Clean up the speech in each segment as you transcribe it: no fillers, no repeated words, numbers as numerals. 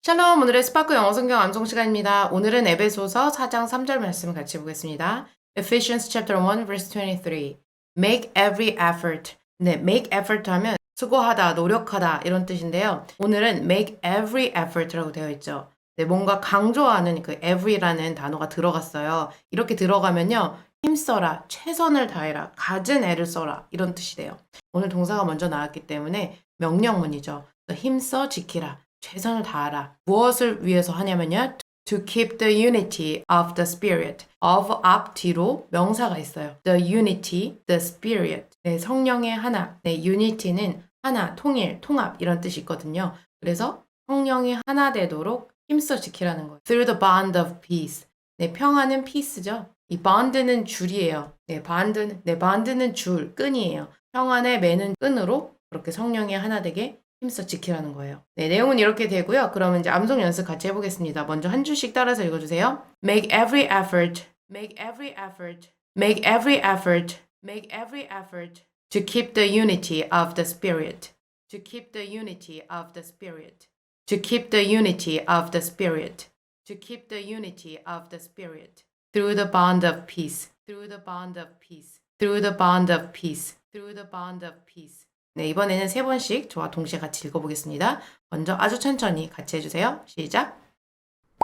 샬롬, 오늘의 스파크영어성경암송 시간입니다. 오늘은 에베소서 4장 3절 말씀을 같이 보겠습니다. Ephesians chapter 1 verse 23. Make every effort. 네, make effort 하면 수고하다, 노력하다 이런 뜻인데요. 오늘은 make every effort라고 되어 있죠. 네, 뭔가 강조하는 그 every라는 단어가 들어갔어요. 이렇게 들어가면요. 힘써라, 최선을 다해라, 갖은 애를 써라 이런 뜻이 돼요. 오늘 동사가 먼저 나왔기 때문에 명령문이죠. 힘써 지키라. 최선을 다하라. 무엇을 위해서 하냐면요. To keep the unity of the spirit. of 앞 뒤로 명사가 있어요. The unity, the spirit. 네, 성령의 하나. 네, unity는 하나, 통일, 통합 이런 뜻이 있거든요. 그래서 성령이 하나 되도록 힘써 지키라는 거예요. Through the bond of peace. 네, 평화는 peace죠. 이 bond는 줄이에요. 네, bond는 줄, 끈이에요. 평안에 매는 끈으로 그렇게 성령이 하나 되게 힘써 지키라는 거예요. 네, 내용은 이렇게 되고요. 그러면 이제 암송 연습 같이 해보겠습니다. 먼저 한 줄씩 따라서 읽어주세요. Make every effort, make every effort, make every effort, make every effort to keep the unity of the spirit, to keep the unity of the spirit, to keep the unity of the spirit, to keep the unity of the spirit, through the bond of peace, through the bond of peace, through the bond of peace, through the bond of peace. 네, 이번에는 3번씩 저와 동시에 같이 읽어보겠습니다. 먼저 아주 천천히 같이 해주세요. 시작!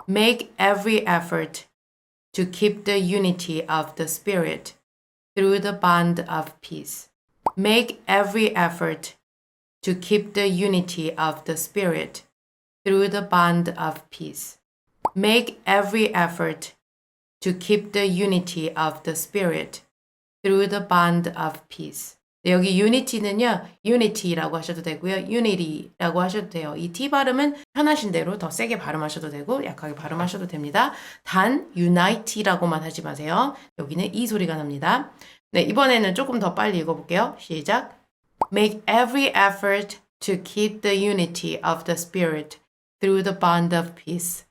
Make every effort to keep the unity of the Spirit through the bond of peace. Make every effort to keep the unity of the Spirit through the bond of peace. Make every effort to keep the unity of the Spirit through the bond of peace. 네, 여기 unity는요, unity라고 하셔도 되고요, unity라고 하셔도 돼요. 이 T 발음은 편하신 대로 더 세게 발음하셔도 되고, 약하게 발음하셔도 됩니다. 단, unity라고만 하지 마세요. 여기는 이 소리가 납니다. 네, 이번에는 조금 더 빨리 읽어볼게요. 시작! Make every effort to keep the unity of the Spirit through the bond of peace.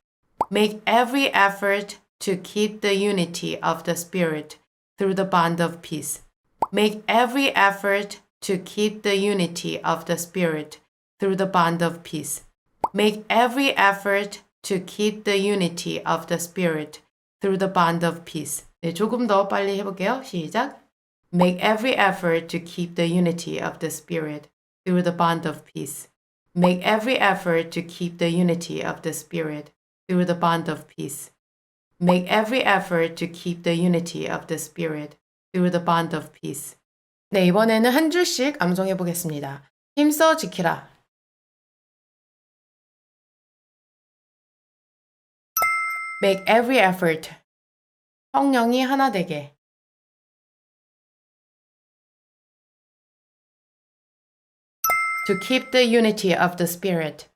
Make every effort to keep the unity of the Spirit through the bond of peace. Make every effort to keep the unity of the Spirit through the bond of peace. Make every effort to keep the unity of the Spirit through the bond of peace. 네, 조금 더 빨리 해볼게요. 시작. Make every effort to keep the unity of the Spirit through the bond of peace. Make every effort to keep the unity of the Spirit through the bond of peace. Make every effort to keep the unity of the Spirit through the bond of peace. 네, 이번에는 한 줄씩 암송해 보겠습니다. 힘써 지키라. Make every effort. 성령이 하나 되게. To keep the unity of the Spirit.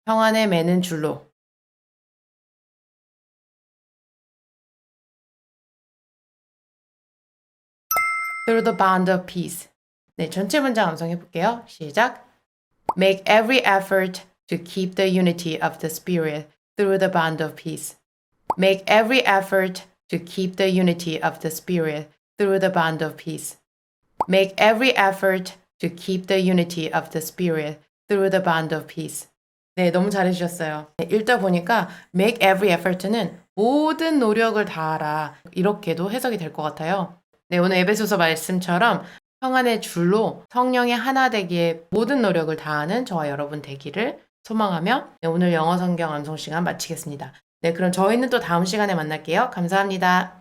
평안에 매는 줄로. Through the bond of peace. 네, 전체 문장 암송해 볼게요. 시작. Make every effort to keep the unity of the Spirit through the bond of peace. Make every effort to keep the unity of the Spirit through the bond of peace. Make every effort to keep the unity of the Spirit through the bond of peace. 네, 너무 잘해주셨어요. 네, 읽다 보니까 make every effort는 모든 노력을 다하라. 이렇게도 해석이 될 것 같아요. 네, 오늘 에베소서 말씀처럼 평안의 줄로 성령의 하나 되기에 모든 노력을 다하는 저와 여러분 되기를 소망하며 네, 오늘 영어성경 암송 시간 마치겠습니다. 네, 그럼 저희는 또 다음 시간에 만날게요. 감사합니다.